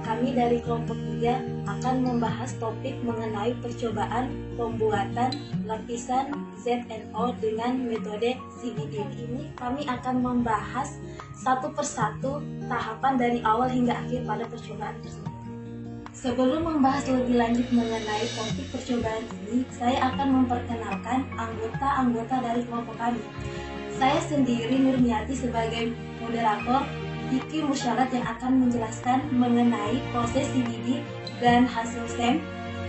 kami dari kelompok 3 akan membahas topik mengenai percobaan pembuatan lapisan ZNO dengan metode CBD. Ini kami akan membahas satu persatu tahapan dari awal hingga akhir pada percobaan tersebut. Sebelum membahas lebih lanjut mengenai topik percobaan ini, saya akan memperkenalkan anggota-anggota dari kelompok kami. Saya sendiri Nurmiati sebagai moderator, Diki Musyarat yang akan menjelaskan mengenai proses CBD dan hasil SEM.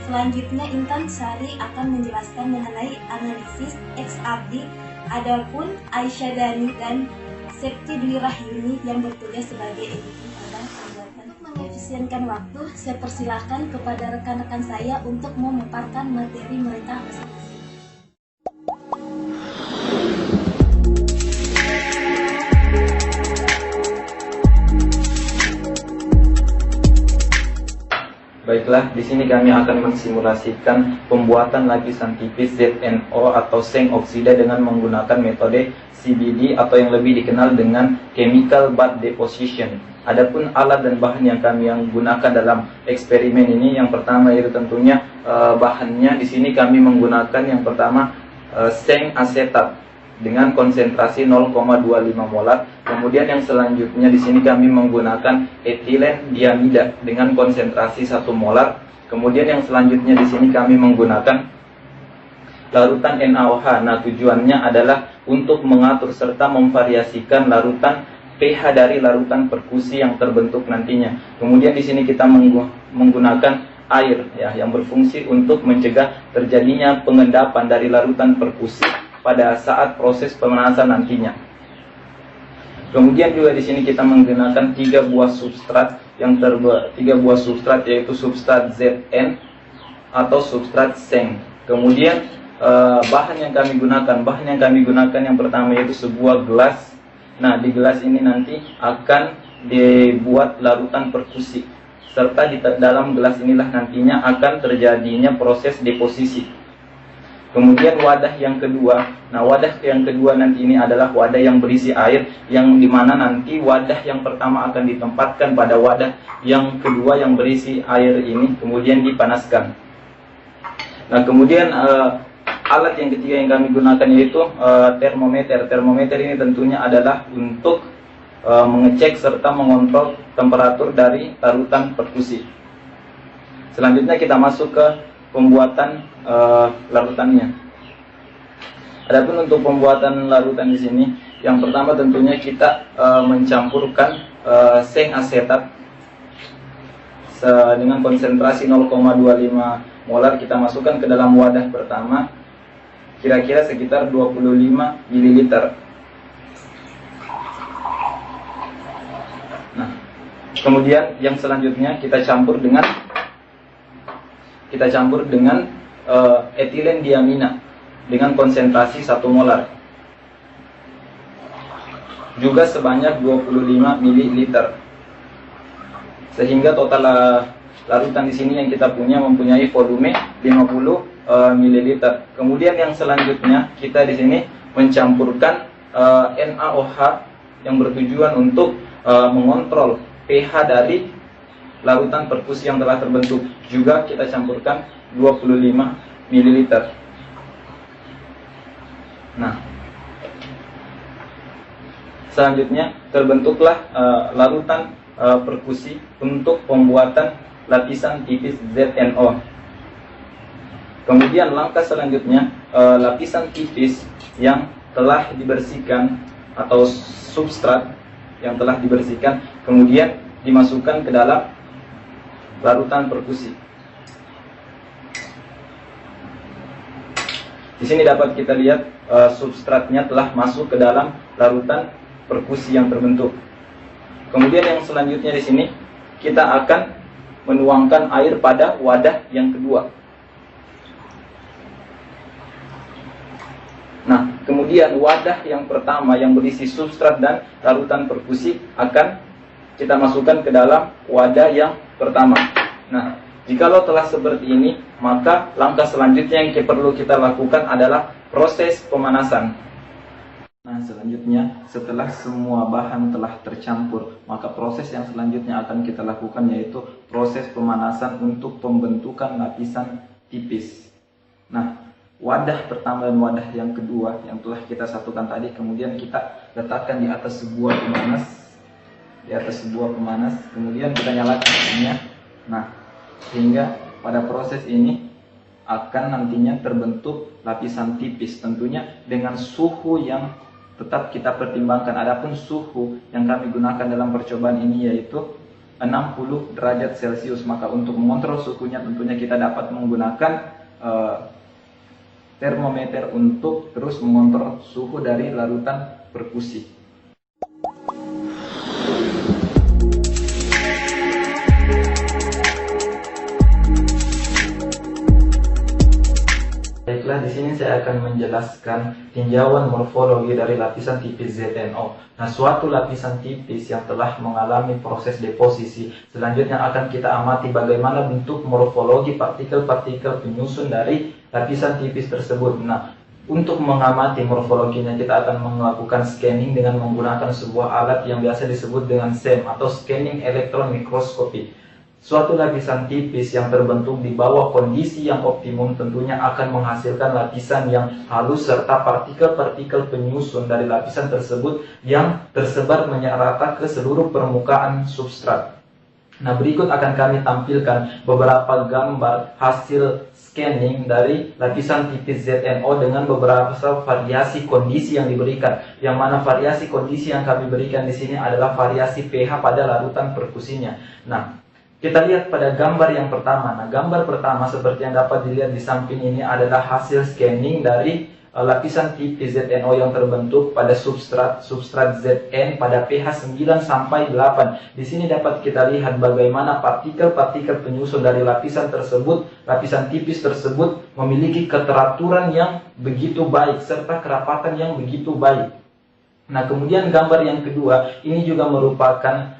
Selanjutnya Intan Sari akan menjelaskan mengenai analisis XRD. Adapun Aisyah Dani dan Septi Dwi Rahyuni yang bertugas sebagai editing pada pembuatan. Untuk mengefisienkan waktu, saya persilahkan kepada rekan-rekan saya untuk memaparkan materi mereka masing-masing. Baiklah, di sini kami akan mensimulasikan pembuatan lapisan tipis ZNO atau seng oksida dengan menggunakan metode CBD atau yang lebih dikenal dengan chemical bath deposition. Adapun alat dan bahan yang kami gunakan dalam eksperimen ini, yang pertama yaitu tentunya bahannya di sini kami menggunakan yang pertama seng asetat dengan konsentrasi 0,25 molar. Kemudian yang selanjutnya di sini kami menggunakan etilen diamida dengan konsentrasi 1 molar. Kemudian yang selanjutnya di sini kami menggunakan larutan NaOH. Nah, tujuannya adalah untuk mengatur serta memvariasikan larutan pH dari larutan perkusi yang terbentuk nantinya. Kemudian di sini kita menggunakan air ya, yang berfungsi untuk mencegah terjadinya pengendapan dari larutan perkusi pada saat proses pemanasan nantinya. Kemudian juga di sini kita menggunakan 3 buah substrat yang 3 buah substrat, yaitu substrat Zn atau substrat seng. Kemudian bahan yang kami gunakan yang pertama yaitu sebuah gelas. Nah, di gelas ini nanti akan dibuat larutan perkusi, serta di dalam gelas inilah nantinya akan terjadinya proses deposisi. Kemudian wadah yang kedua. Nah, wadah yang kedua nanti ini adalah wadah yang berisi air, yang dimana nanti wadah yang pertama akan ditempatkan pada wadah yang kedua yang berisi air ini, kemudian dipanaskan. Nah, kemudian alat yang ketiga yang kami gunakan yaitu termometer. Termometer ini tentunya adalah untuk mengecek serta mengontrol temperatur dari larutan perkusi. Selanjutnya kita masuk ke pembuatan larutannya. Adapun untuk pembuatan larutan di sini, yang pertama tentunya kita mencampurkan seng asetat dengan konsentrasi 0,25 molar. Kita masukkan ke dalam wadah pertama, kira-kira sekitar 25 ml. Nah, kemudian yang selanjutnya kita campur dengan etilen diamina dengan konsentrasi 1 molar, juga sebanyak 25 ml. Sehingga total larutan di sini yang kita mempunyai volume 50 ml. Kemudian yang selanjutnya kita di sini mencampurkan NaOH yang bertujuan untuk mengontrol pH dari larutan perkusi yang telah terbentuk. Juga kita campurkan 25 ml. Nah, selanjutnya terbentuklah larutan perkusi untuk pembuatan lapisan tipis ZNO. Kemudian langkah selanjutnya, lapisan tipis yang telah dibersihkan atau substrat yang telah dibersihkan kemudian dimasukkan ke dalam larutan perkusi. Di sini dapat kita lihat substratnya telah masuk ke dalam larutan perkusi yang terbentuk. Kemudian yang selanjutnya di sini kita akan menuangkan air pada wadah yang kedua. Nah, kemudian wadah yang pertama yang berisi substrat dan larutan perkusi akan kita masukkan ke dalam wadah yang pertama. Nah, jikalau telah seperti ini, maka langkah selanjutnya yang perlu kita lakukan adalah proses pemanasan. Nah, selanjutnya setelah semua bahan telah tercampur, maka proses yang selanjutnya akan kita lakukan yaitu proses pemanasan untuk pembentukan lapisan tipis. Nah, wadah pertama dan wadah yang kedua yang telah kita satukan tadi, kemudian kita letakkan di atas sebuah pemanas, kemudian kita nyalakan apinya. Nah, sehingga pada proses ini akan nantinya terbentuk lapisan tipis, tentunya dengan suhu yang tetap kita pertimbangkan. Adapun suhu yang kami gunakan dalam percobaan ini yaitu 60 derajat Celcius. Maka untuk mengontrol suhunya tentunya kita dapat menggunakan termometer untuk terus mengontrol suhu dari larutan perkusi. Baiklah, di sini saya akan menjelaskan tinjauan morfologi dari lapisan tipis ZNO. Nah, suatu lapisan tipis yang telah mengalami proses deposisi, selanjutnya akan kita amati bagaimana bentuk morfologi partikel-partikel penyusun dari lapisan tipis tersebut. Nah, untuk mengamati morfologinya kita akan melakukan scanning dengan menggunakan sebuah alat yang biasa disebut dengan SEM atau scanning electron microscopy. Suatu lapisan tipis yang terbentuk di bawah kondisi yang optimum tentunya akan menghasilkan lapisan yang halus serta partikel-partikel penyusun dari lapisan tersebut yang tersebar merata ke seluruh permukaan substrat. Nah, berikut akan kami tampilkan beberapa gambar hasil scanning dari lapisan tipis ZNO dengan beberapa variasi kondisi yang diberikan. Yang mana variasi kondisi yang kami berikan di sini adalah variasi pH pada larutan perkusinya. Nah, kita lihat pada gambar yang pertama. Nah, gambar pertama seperti yang dapat dilihat di samping ini adalah hasil scanning dari lapisan tipis ZNO yang terbentuk pada substrat Zn pada pH 9 sampai 8. Di sini dapat kita lihat bagaimana partikel-partikel penyusun dari lapisan tipis tersebut memiliki keteraturan yang begitu baik serta kerapatan yang begitu baik. Nah, kemudian gambar yang kedua ini juga merupakan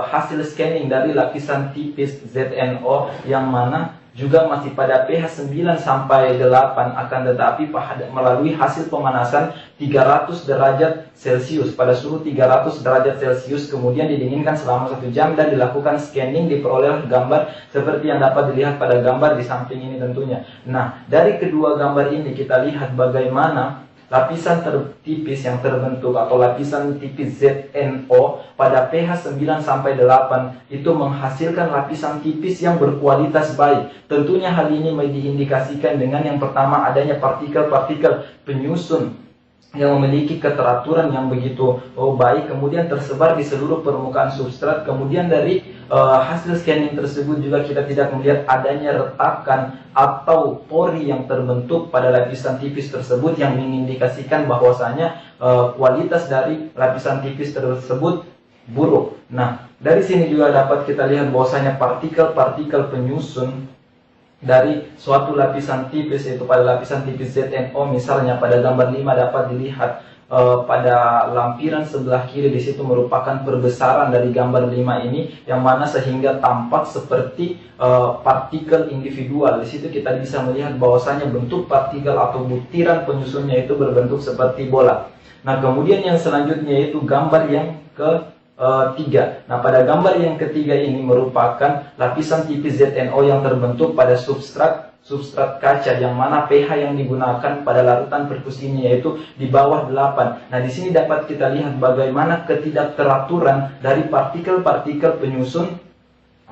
hasil scanning dari lapisan tipis ZNO yang mana juga masih pada pH 9 sampai 8, akan tetapi melalui hasil pemanasan 300 derajat Celcius pada suhu 300 derajat Celcius, kemudian didinginkan selama 1 jam dan dilakukan scanning, diperoleh gambar seperti yang dapat dilihat pada gambar di samping ini tentunya. Nah, dari kedua gambar ini kita lihat bagaimana lapisan tipis yang terbentuk atau lapisan tipis ZNO pada pH 9 sampai 8 itu menghasilkan lapisan tipis yang berkualitas baik. Tentunya hal ini diindikasikan dengan yang pertama adanya partikel-partikel penyusun yang memiliki keteraturan yang begitu baik, kemudian tersebar di seluruh permukaan substrat. Kemudian dari hasil scanning tersebut juga kita tidak melihat adanya retakan atau pori yang terbentuk pada lapisan tipis tersebut yang mengindikasikan bahwasanya kualitas dari lapisan tipis tersebut buruk. Nah, dari sini juga dapat kita lihat bahwasanya partikel-partikel penyusun dari suatu lapisan tipis, yaitu pada lapisan tipis ZNO misalnya pada gambar 5 dapat dilihat pada lampiran sebelah kiri di situ merupakan perbesaran dari gambar 5 ini, yang mana sehingga tampak seperti partikel individual. Di situ kita bisa melihat bahwasanya bentuk partikel atau butiran penyusunnya itu berbentuk seperti bola. Nah, kemudian yang selanjutnya itu gambar yang ketiga. Nah, pada gambar yang ketiga ini merupakan lapisan tipis ZNO yang terbentuk pada substrat kaca, yang mana pH yang digunakan pada larutan perkusinya yaitu di bawah 8. Nah, di sini dapat kita lihat bagaimana ketidakteraturan dari partikel-partikel penyusun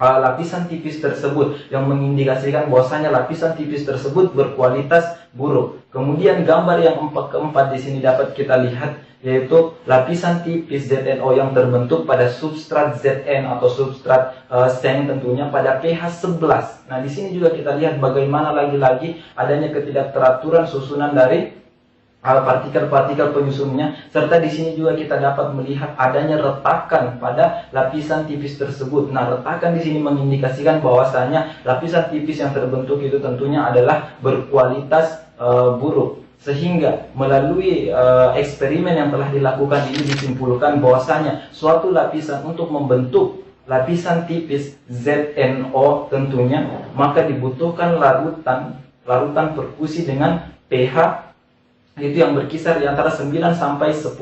lapisan tipis tersebut yang mengindikasikan bahwasanya lapisan tipis tersebut berkualitas buruk. Kemudian gambar yang keempat di sini dapat kita lihat yaitu lapisan tipis ZNO yang terbentuk pada substrat Zn atau substrat seng tentunya pada pH 11. Nah, di sini juga kita lihat bagaimana lagi-lagi adanya ketidakteraturan susunan dari partikel-partikel penyusunnya, serta di sini juga kita dapat melihat adanya retakan pada lapisan tipis tersebut. Nah, retakan di sini mengindikasikan bahwasanya lapisan tipis yang terbentuk itu tentunya adalah berkualitas buruk. Sehingga melalui eksperimen yang telah dilakukan ini disimpulkan bahwasanya suatu lapisan untuk membentuk lapisan tipis ZNO tentunya maka dibutuhkan larutan perkusi dengan pH itu yang berkisar di antara 9 sampai 10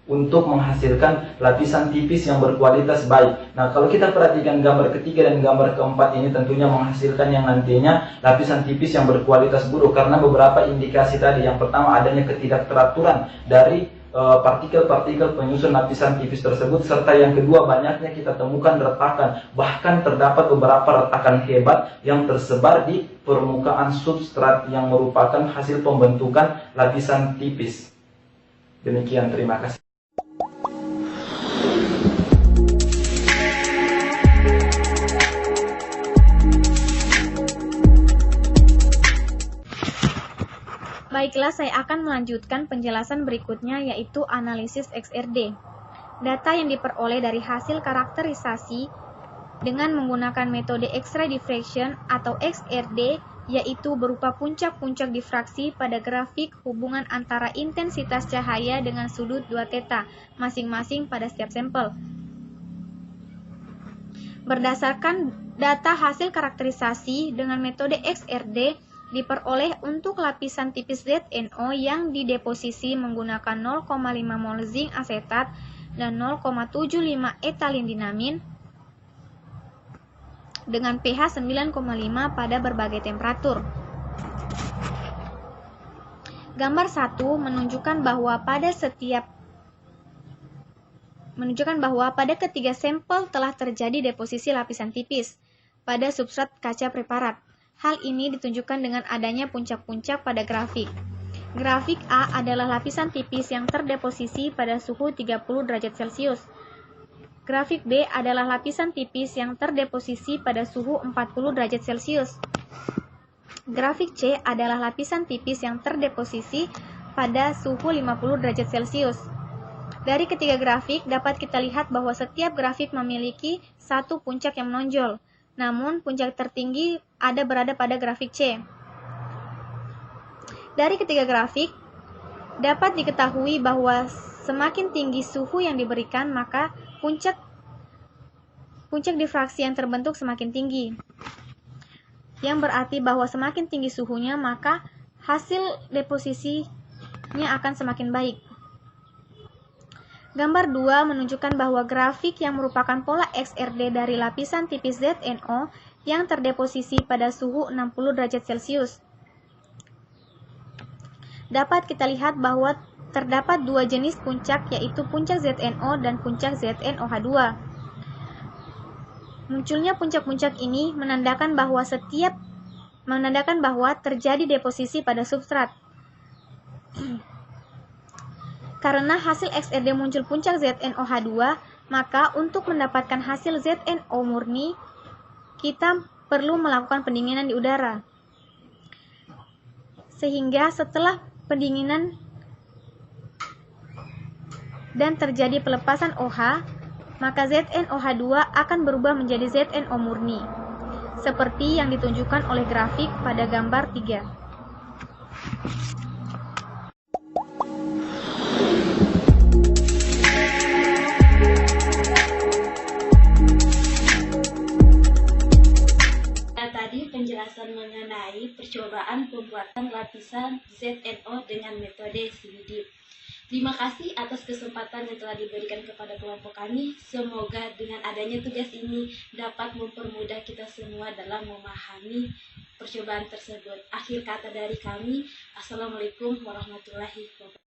untuk menghasilkan lapisan tipis yang berkualitas baik. Nah, kalau kita perhatikan gambar ketiga dan gambar keempat ini tentunya menghasilkan yang nantinya lapisan tipis yang berkualitas buruk karena beberapa indikasi tadi. Yang pertama, adanya ketidakteraturan dari partikel-partikel penyusun lapisan tipis tersebut, serta yang kedua, banyaknya kita temukan retakan, bahkan terdapat beberapa retakan hebat yang tersebar di permukaan substrat yang merupakan hasil pembentukan lapisan tipis. Demikian, terima kasih. Baiklah, saya akan melanjutkan penjelasan berikutnya, yaitu analisis XRD. Data yang diperoleh dari hasil karakterisasi dengan menggunakan metode X-ray diffraction atau XRD, yaitu berupa puncak-puncak difraksi pada grafik hubungan antara intensitas cahaya dengan sudut 2 theta, masing-masing pada setiap sampel. Berdasarkan data hasil karakterisasi dengan metode XRD, diperoleh untuk lapisan tipis ZNO yang dideposisi menggunakan 0,5 mol zinc asetat dan 0,75 etalindinamin dengan pH 9,5 pada berbagai temperatur. Gambar 1 menunjukkan bahwa pada ketiga sampel telah terjadi deposisi lapisan tipis pada substrat kaca preparat. Hal ini ditunjukkan dengan adanya puncak-puncak pada grafik. Grafik A adalah lapisan tipis yang terdeposisi pada suhu 30 derajat Celcius. Grafik B adalah lapisan tipis yang terdeposisi pada suhu 40 derajat Celcius. Grafik C adalah lapisan tipis yang terdeposisi pada suhu 50 derajat Celcius. Dari ketiga grafik dapat kita lihat bahwa setiap grafik memiliki satu puncak yang menonjol. Namun, puncak tertinggi berada pada grafik C. Dari ketiga grafik, dapat diketahui bahwa semakin tinggi suhu yang diberikan, maka puncak difraksi yang terbentuk semakin tinggi. Yang berarti bahwa semakin tinggi suhunya, maka hasil deposisinya akan semakin baik. Gambar 2 menunjukkan bahwa grafik yang merupakan pola XRD dari lapisan tipis ZNO yang terdeposisi pada suhu 60 derajat Celcius. Dapat kita lihat bahwa terdapat dua jenis puncak, yaitu puncak ZNO dan puncak ZNOH2. Munculnya puncak-puncak ini menandakan bahwa terjadi deposisi pada substrat. Karena hasil XRD muncul puncak ZNOH2, maka untuk mendapatkan hasil ZNO murni, kita perlu melakukan pendinginan di udara. Sehingga setelah pendinginan dan terjadi pelepasan OH, maka ZNOH2 akan berubah menjadi ZNO murni, seperti yang ditunjukkan oleh grafik pada gambar 3. Penjelasan mengenai percobaan pembuatan lapisan ZNO dengan metode CVD. Terima kasih atas kesempatan yang telah diberikan kepada kelompok kami. Semoga dengan adanya tugas ini dapat mempermudah kita semua dalam memahami percobaan tersebut. Akhir kata dari kami, Assalamualaikum warahmatullahi wabarakatuh.